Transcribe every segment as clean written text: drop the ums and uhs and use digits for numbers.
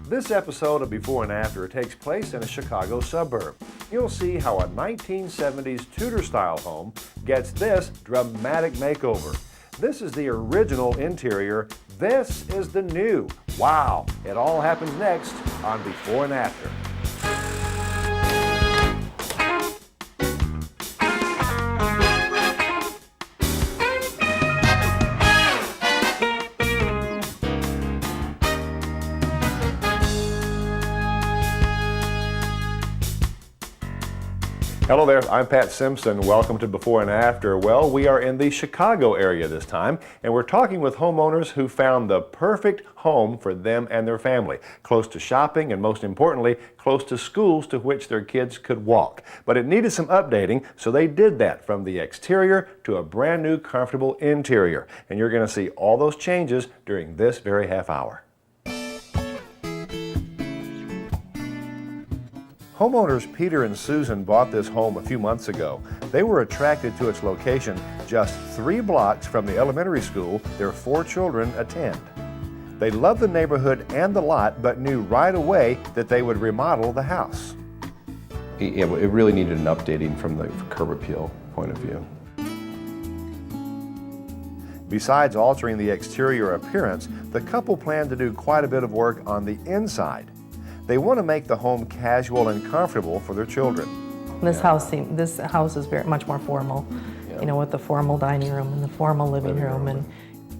This episode of Before and After takes place in a Chicago suburb. You'll see how a 1970s Tudor-style home gets this dramatic makeover. This is the original interior. This is the new. Wow! It all happens next on Before and After. Hello there, I'm Pat Simpson. Welcome to Before and After. Well, we are in the Chicago area this time, and we're talking with homeowners who found the perfect home for them and their family, close to shopping and most importantly, close to schools to which their kids could walk. But it needed some updating, so they did that from the exterior to a brand new comfortable interior. And you're going to see all those changes during this very half hour. Homeowners Peter and Susan bought this home a few months ago. They were attracted to its location just 3 blocks from the elementary school their 4 children attend. They loved the neighborhood and the lot, but knew right away that they would remodel the house. It really needed an updating from the curb appeal point of view. Besides altering the exterior appearance, the couple planned to do quite a bit of work on the inside. They want to make the home casual and comfortable for their children. This house is very much more formal, you know, with the formal dining room and the formal living room. And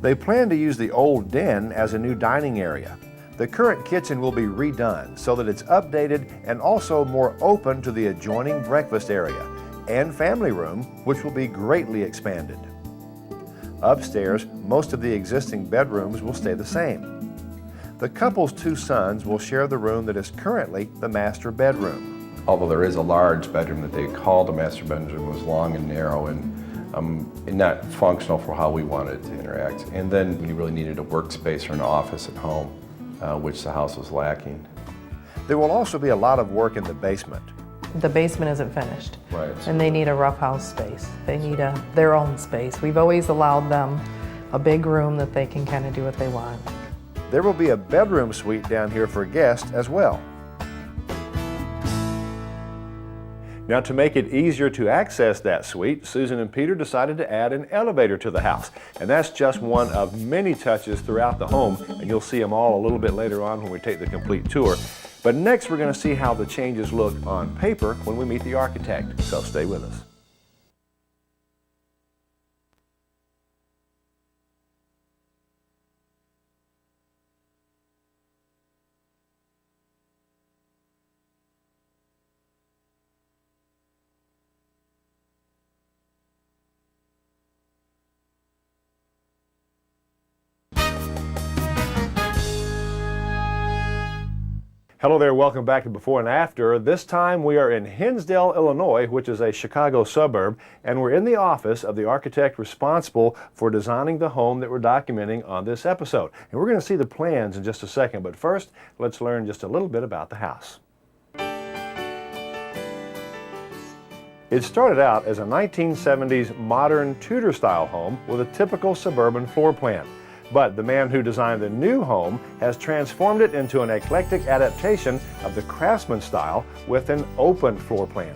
they plan to use the old den as a new dining area. The current kitchen will be redone so that it's updated and also more open to the adjoining breakfast area and family room, which will be greatly expanded. Upstairs, most of the existing bedrooms will stay the same. The couple's 2 sons will share the room that is currently the master bedroom. Although there is a large bedroom that they called a master bedroom, it was long and narrow and not functional for how we wanted it to interact. And then we really needed a workspace or an office at home, which the house was lacking. There will also be a lot of work in the basement. the basement isn't finished. Right. And they need a rough house space. They need their own space. We've always allowed them a big room that they can kind of do what they want. There will be a bedroom suite down here for guests as well. Now, to make it easier to access that suite, Susan and Peter decided to add an elevator to the house. And that's just one of many touches throughout the home, and you'll see them all a little bit later on when we take the complete tour. But next we're going to see how the changes look on paper when we meet the architect, so stay with us. Hello there, welcome back to Before and After. This time we are in Hinsdale, Illinois, which is a Chicago suburb, and we're in the office of the architect responsible for designing the home that we're documenting on this episode. And we're going to see the plans in just a second, but first, let's learn just a little bit about the house. It started out as a 1970s modern Tudor-style home with a typical suburban floor plan. But the man who designed the new home has transformed it into an eclectic adaptation of the Craftsman style with an open floor plan.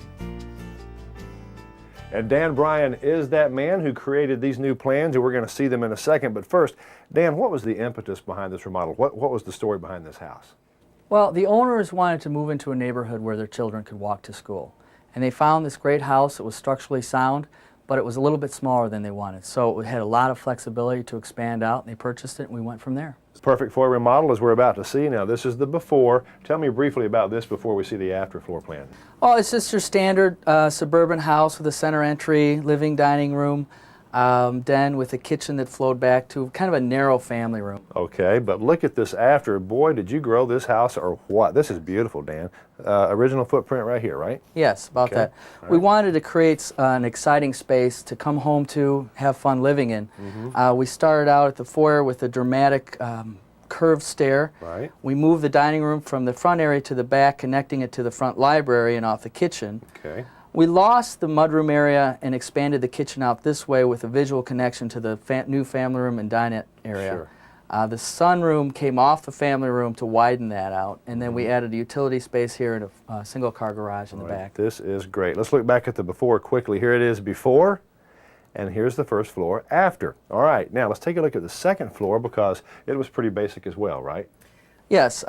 And Dan Bryan is that man who created these new plans, and we're going to see them in a second. But first, Dan, what was the impetus behind this remodel? What was the story behind this house? Well, the owners wanted to move into a neighborhood where their children could walk to school. And they found this great house that was structurally sound, but it was a little bit smaller than they wanted. So it had a lot of flexibility to expand out. They purchased it and we went from there. Perfect for a remodel, as we're about to see. Now, this is the before. Tell me briefly about this before we see the after floor plan. Oh, it's just your standard suburban house with a center entry, living, dining room, den with a kitchen that flowed back to kind of a narrow family room. Okay, but look at this after. Boy, did you grow this house or what? This is beautiful, Dan. Original footprint right here, right? Yes, about Okay. that. All We right. wanted to create an exciting space to come home to, have fun living in. We started out at the foyer with a dramatic curved stair. Right. We moved the dining room from the front area to the back, connecting it to the front library and off the kitchen. Okay. We lost the mudroom area and expanded the kitchen out this way with a visual connection to the new family room and dinette area. The sunroom came off the family room to widen that out, and then we added a utility space here and a single car garage in the back. This is great. Let's look back at the before quickly. Here it is before, and here's the first floor after. All right, now let's take a look at the second floor because it was pretty basic as well, right? Yes,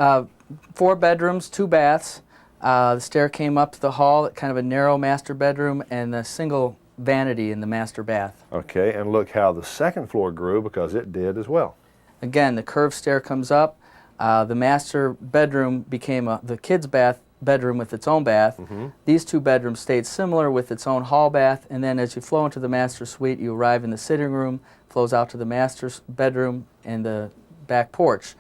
4 bedrooms, 2 baths. The stair came up to the hall, kind of a narrow master bedroom, and a single vanity in the master bath. Okay, and look how the second floor grew because it did as well. Again, the curved stair comes up. The master bedroom became the kids' bedroom with its own bath. These 2 bedrooms stayed similar with its own hall bath, and then as you flow into the master suite, you arrive in the sitting room, flows out to the master's bedroom and the back porch.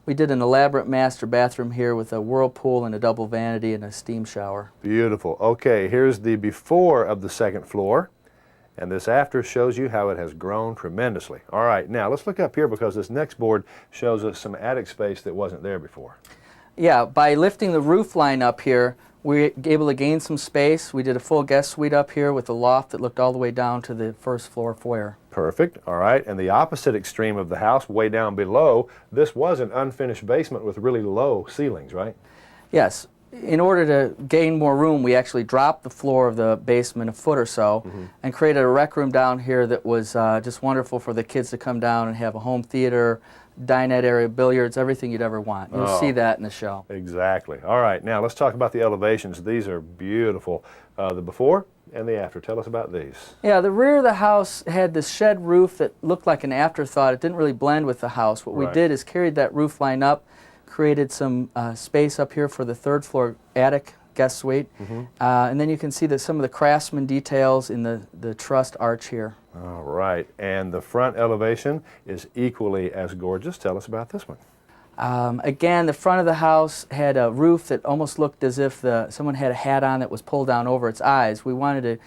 We did an elaborate master bathroom here with a whirlpool and a double vanity and a steam shower. Beautiful. Okay, here's the before of the second floor. And this after shows you how it has grown tremendously. All right, now let's look up here because this next board shows us some attic space that wasn't there before. Yeah, by lifting the roof line up here, we were able to gain some space. We did a full guest suite up here with a loft that looked all the way down to the first floor foyer. Perfect. All right, and the opposite extreme of the house, way down below, this was an unfinished basement with really low ceilings, right? Yes. In order to gain more room, we actually dropped the floor of the basement a foot or so and created a rec room down here that was just wonderful for the kids to come down and have a home theater, dinette area, billiards, everything you'd ever want. You'll see that in the show. Exactly. All right, now let's talk about the elevations. These are beautiful. The before and the after. Tell us about these. Yeah, the rear of the house had this shed roof that looked like an afterthought. It didn't really blend with the house. What we did is carried that roof line up, created some space up here for the third floor attic guest suite. And then you can see that some of the craftsman details in the trussed arch here. All right, and the front elevation is equally as gorgeous. Tell us about this one. Again, the front of the house had a roof that almost looked as if someone had a hat on that was pulled down over its eyes. We wanted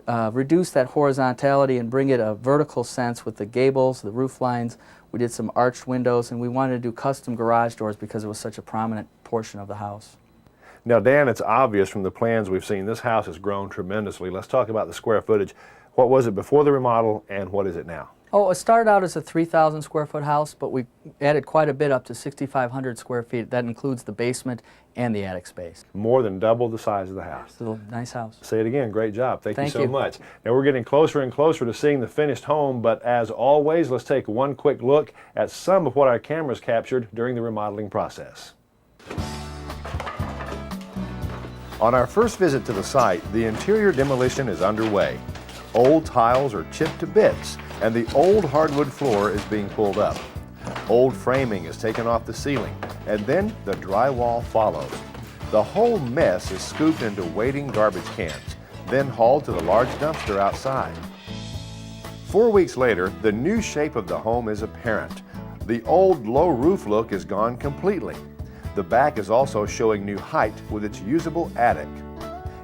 to reduce that horizontality and bring it a vertical sense with the gables, the roof lines. We did some arched windows, and we wanted to do custom garage doors because it was such a prominent portion of the house. Now, Dan, it's obvious from the plans we've seen, this house has grown tremendously. Let's talk about the square footage. What was it before the remodel, and what is it now? Oh, it started out as a 3,000 square foot house, but we added quite a bit up to 6,500 square feet. That includes the basement and the attic space. More than double the size of the house. It's a nice house. Say it again, great job. Thank you so you. much. Now we're getting closer and closer to seeing the finished home, but as always, let's take one quick look at some of what our cameras captured during the remodeling process. On our first visit to the site, the interior demolition is underway. Old tiles are chipped to bits, and the old hardwood floor is being pulled up. Old framing is taken off the ceiling, and then the drywall follows. The whole mess is scooped into waiting garbage cans, then hauled to the large dumpster outside. 4 weeks later, the new shape of the home is apparent. The old low roof look is gone completely. The back is also showing new height with its usable attic.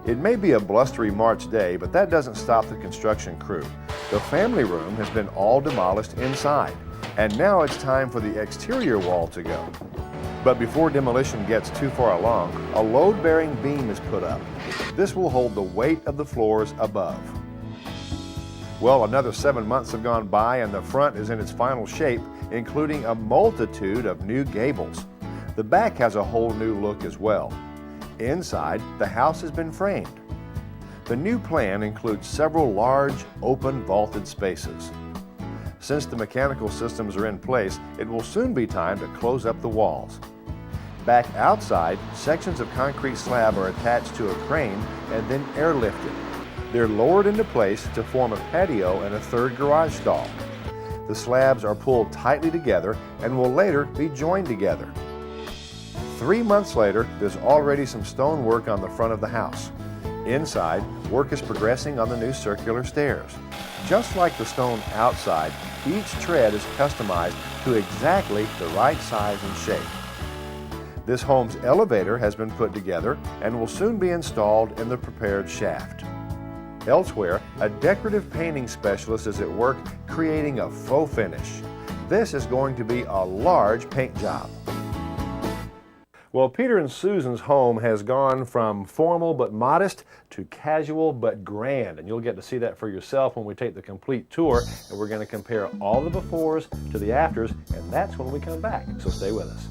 It may be a blustery March day, but that doesn't stop the construction crew. The family room has been all demolished inside, and now it's time for the exterior wall to go. But before demolition gets too far along, a load-bearing beam is put up. This will hold the weight of the floors above. Well, another 7 months have gone by, and the front is in its final shape, including a multitude of new gables. The back has a whole new look as well. Inside, the house has been framed. The new plan includes several large, open, vaulted spaces. Since the mechanical systems are in place, it will soon be time to close up the walls. Back outside, sections of concrete slab are attached to a crane and then airlifted. They're lowered into place to form a patio and a third garage stall. The slabs are pulled tightly together and will later be joined together. 3 months later, there's already some stone work on the front of the house. Inside, work is progressing on the new circular stairs. Just like the stone outside, each tread is customized to exactly the right size and shape. This home's elevator has been put together and will soon be installed in the prepared shaft. Elsewhere, a decorative painting specialist is at work creating a faux finish. This is going to be a large paint job. Well, Peter and Susan's home has gone from formal but modest to casual but grand, and you'll get to see that for yourself when we take the complete tour, and we're going to compare all the befores to the afters, and that's when we come back, so stay with us.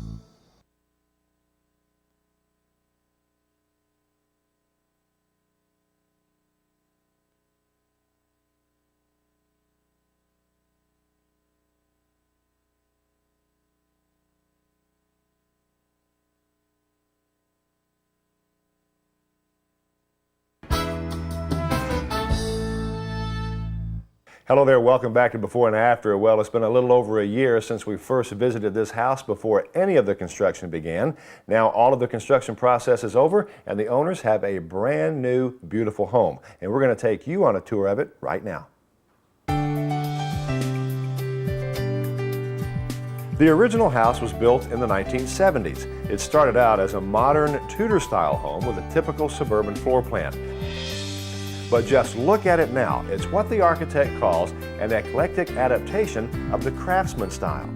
Hello there, welcome back to Before and After. Well, it's been a little over a year since we first visited this house before any of the construction began. Now all of the construction process is over and the owners have a brand new, beautiful home. And we're going to take you on a tour of it right now. The original house was built in the 1970s. It started out as a modern Tudor-style home with a typical suburban floor plan. But just look at it now. It's what the architect calls an eclectic adaptation of the craftsman style.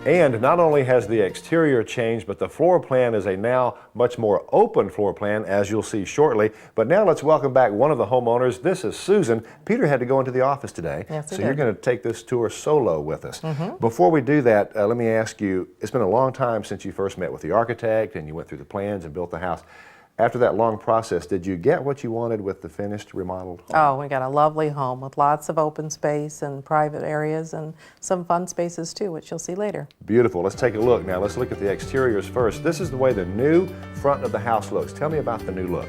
And not only has the exterior changed, but the floor plan is a now much more open floor plan, as you'll see shortly. But now let's welcome back one of the homeowners. This is Susan. Peter had to go into the office today, yes, so you're going to take this tour solo with us. Before we do that, let me ask you, it's been a long time since you first met with the architect and you went through the plans and built the house. After that long process, did you get what you wanted with the finished, remodeled home? Oh, we got a lovely home with lots of open space and private areas and some fun spaces too, which you'll see later. Beautiful. Let's take a look now. Let's look at the exteriors first. This is the way the new front of the house looks. Tell me about the new look.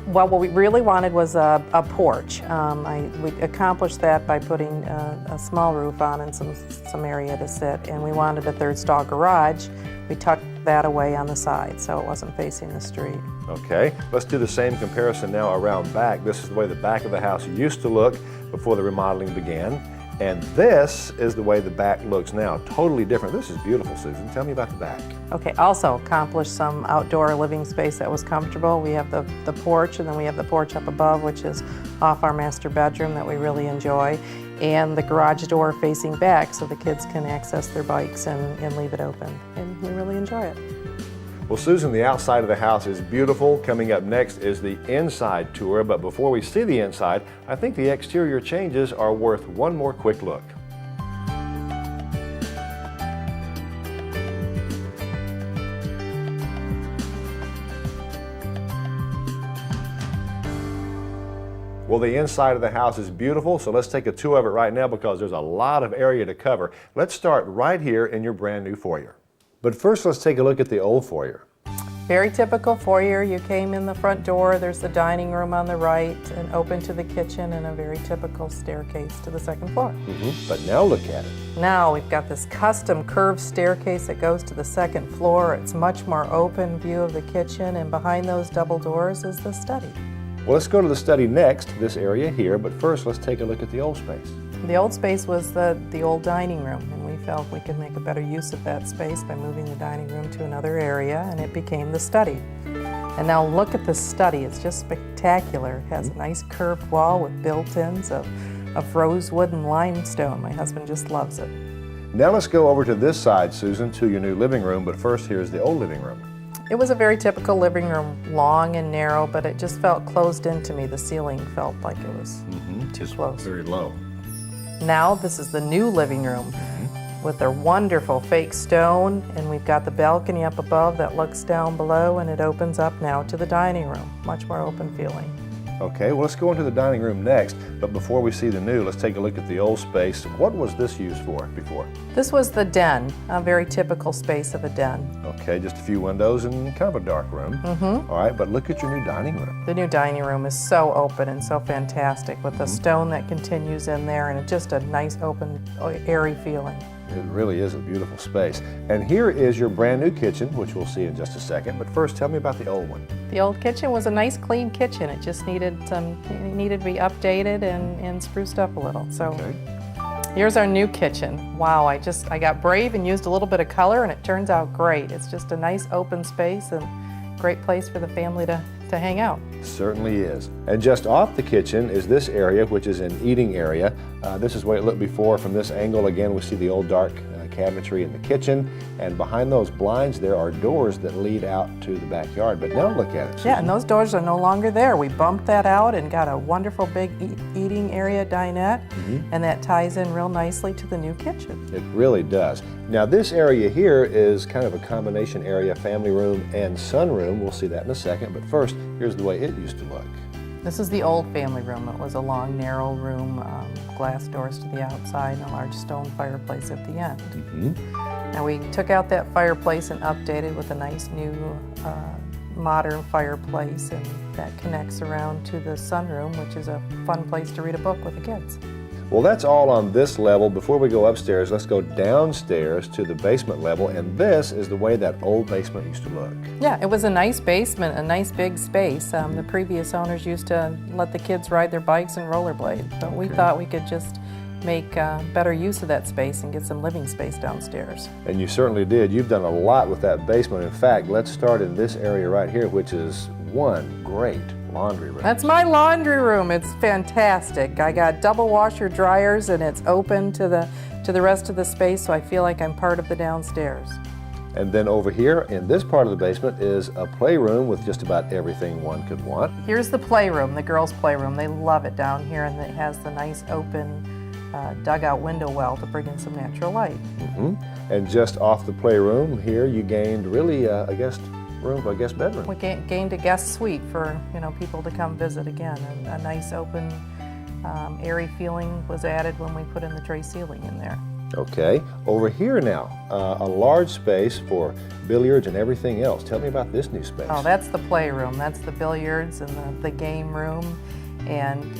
Well, what we really wanted was a porch. We accomplished that by putting a small roof on and some area to sit, and we wanted a third stall garage. We tucked that away on the side so it wasn't facing the street. Okay, let's do the same comparison now around back. This is the way the back of the house used to look before the remodeling began. And this is the way the back looks now. Totally different. This is beautiful, Susan. Tell me about the back. Okay, also accomplished some outdoor living space that was comfortable. We have the porch, and then we have the porch up above, which is off our master bedroom that we really enjoy, and the garage door facing back so the kids can access their bikes and leave it open. And we really enjoy it. Well, Susan, the outside of the house is beautiful. Coming up next is the inside tour, but before we see the inside, I think the exterior changes are worth one more quick look. Well, the inside of the house is beautiful, so let's take a tour of it right now because there's a lot of area to cover. Let's start right here in your brand new foyer. But first, let's take a look at the old foyer. Very typical foyer. You came in the front door, there's the dining room on the right and open to the kitchen and a very typical staircase to the second floor. But now look at it. Now we've got this custom curved staircase that goes to the second floor. It's much more open view of the kitchen, and behind those double doors is the study. Well, let's go to the study next, this area here, but first let's take a look at the old space. The old space was the old dining room, and we felt we could make a better use of that space by moving the dining room to another area, and it became the study. And now look at the study. It's just spectacular. It has a nice curved wall with built-ins of rosewood and limestone. My husband just loves it. Now let's go over to this side, Susan, to your new living room, but first here's the old living room. It was a very typical living room, long and narrow, but it just felt closed into me. The ceiling felt like it was too close. Very low. Now this is the new living room with their wonderful fake stone, and we've got the balcony up above that looks down below, and it opens up now to the dining room. Much more open feeling. Okay, well, let's go into the dining room next, but before we see the new, let's take a look at the old space. What was this used for before? This was the den, a very typical space of a den. Okay, just a few windows and kind of a dark room. All right, but look at your new dining room. The new dining room is so open and so fantastic with the stone that continues in there, and it's just a nice, open, airy feeling. It really is a beautiful space. And here is your brand new kitchen, which we'll see in just a second. But first, tell me about the old one. The old kitchen was a nice, clean kitchen. It just needed to be updated and spruced up a little. So here's our new kitchen. Wow, I got brave and used a little bit of color, and it turns out great. It's just a nice open space and great place for the family to hang out. Certainly is. And just off the kitchen is this area, which is an eating area. This is the way it looked before. From this angle, again, we see the old dark cabinetry in the kitchen, and behind those blinds there are doors that lead out to the backyard. But now look at it, Susan. Yeah, and those doors are no longer there. We bumped that out and got a wonderful big eating area dinette, and that ties in real nicely to the new kitchen. It really does. Now this area here is kind of a combination area, family room and sunroom. We'll see that in a second, but first, here's the way it used to look. This is the old family room. It was a long, narrow room, glass doors to the outside, and a large stone fireplace at the end. Now we took out that fireplace and updated with a nice new modern fireplace, and that connects around to the sunroom, which is a fun place to read a book with the kids. Well, that's all on this level. Before we go upstairs, let's go downstairs to the basement level, and this is the way that old basement used to look. Yeah, it was a nice basement, a nice big space. The previous owners used to let the kids ride their bikes and rollerblade, but we thought we could just make better use of that space and get some living space downstairs. And you certainly did. You've done a lot with that basement. In fact, let's start in this area right here, which is one great laundry room. That's my laundry room. It's fantastic. I got double washer dryers, and it's open to the rest of the space, so I feel like I'm part of the downstairs. And then over here in this part of the basement is a playroom with just about everything one could want. Here's the playroom, the girls' playroom. They love it down here, and it has the nice open dugout window well to bring in some natural light. And just off the playroom here, you gained really a guest room, I guess bedroom. We gained a guest suite for people to come visit again. And a nice open, airy feeling was added when we put in the tray ceiling in there. Okay, over here now, a large space for billiards and everything else. Tell me about this new space. Oh, that's the playroom. That's the billiards and the game room, and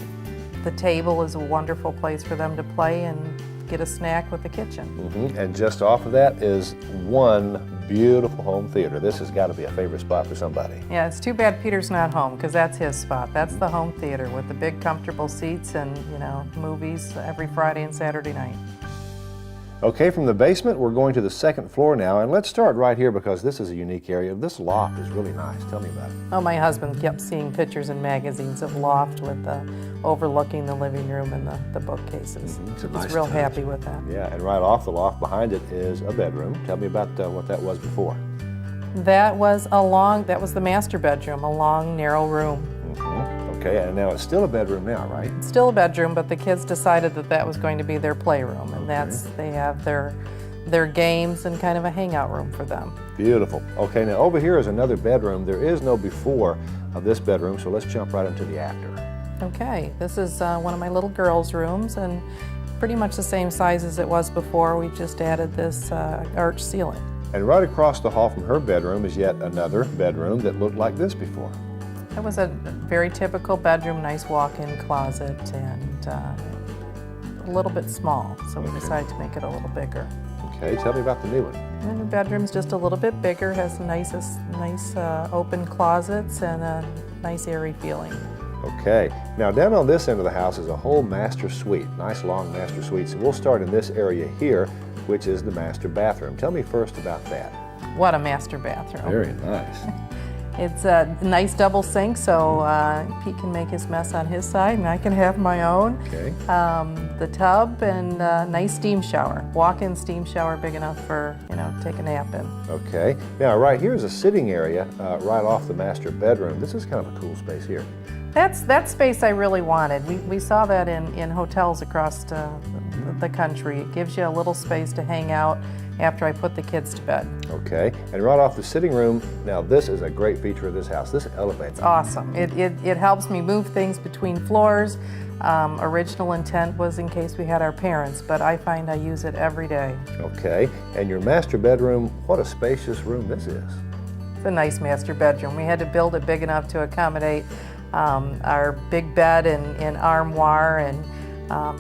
the table is a wonderful place for them to play and get a snack with the kitchen. And just off of that is one beautiful home theater. This has got to be a favorite spot for somebody. Yeah, it's too bad Peter's not home, because that's his spot. That's the home theater with the big comfortable seats and movies every Friday and Saturday night. Okay, from the basement, we're going to the second floor now, and let's start right here because this is a unique area. This loft is really nice. Tell me about it. Oh, my husband kept seeing pictures in magazines of loft with overlooking the living room and the bookcases. It's a He's nice real touch. happy with that. Yeah, and right off the loft behind it is a bedroom. Tell me about what that was before. That was the master bedroom, a long, narrow room. Okay, and now it's still a bedroom now, right? It's still a bedroom, but the kids decided that was going to be their playroom, and they have their games and kind of a hangout room for them. Beautiful. Okay, now over here is another bedroom. There is no before of this bedroom, so let's jump right into the after. Okay, this is one of my little girls' rooms, and pretty much the same size as it was before. We've just added this arch ceiling. And right across the hall from her bedroom is yet another bedroom that looked like this before. It was a very typical bedroom, nice walk-in closet, and a little bit small, so we decided to make it a little bigger. Okay, tell me about the new one. And the bedroom's just a little bit bigger, has nice open closets and a nice airy feeling. Okay, now down on this end of the house is a whole master suite, nice long master suite. So we'll start in this area here, which is the master bathroom. Tell me first about that. What a master bathroom. Very nice. It's a nice double sink, so Pete can make his mess on his side and I can have my own. Okay. The tub and a nice steam shower. Walk-in steam shower big enough for, to take a nap in. Okay, now right here is a sitting area right off the master bedroom. This is kind of a cool space here. That space I really wanted. We saw that in hotels across the country. It gives you a little space to hang out after I put the kids to bed. Okay, and right off the sitting room, now this is a great feature of this house. This elevates. Awesome. It helps me move things between floors. Original intent was in case we had our parents, but I find I use it every day. Okay, and your master bedroom, what a spacious room this is. It's a nice master bedroom. We had to build it big enough to accommodate our big bed and armoire, and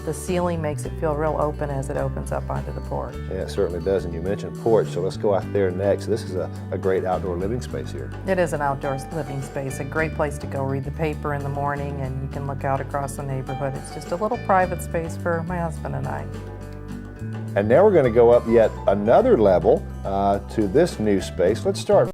the ceiling makes it feel real open as it opens up onto the porch. Yeah, it certainly does, and you mentioned porch, so let's go out there next. This is a great outdoor living space here. It is an outdoor living space, a great place to go read the paper in the morning, and you can look out across the neighborhood. It's just a little private space for my husband and I. And now we're going to go up yet another level to this new space. Let's start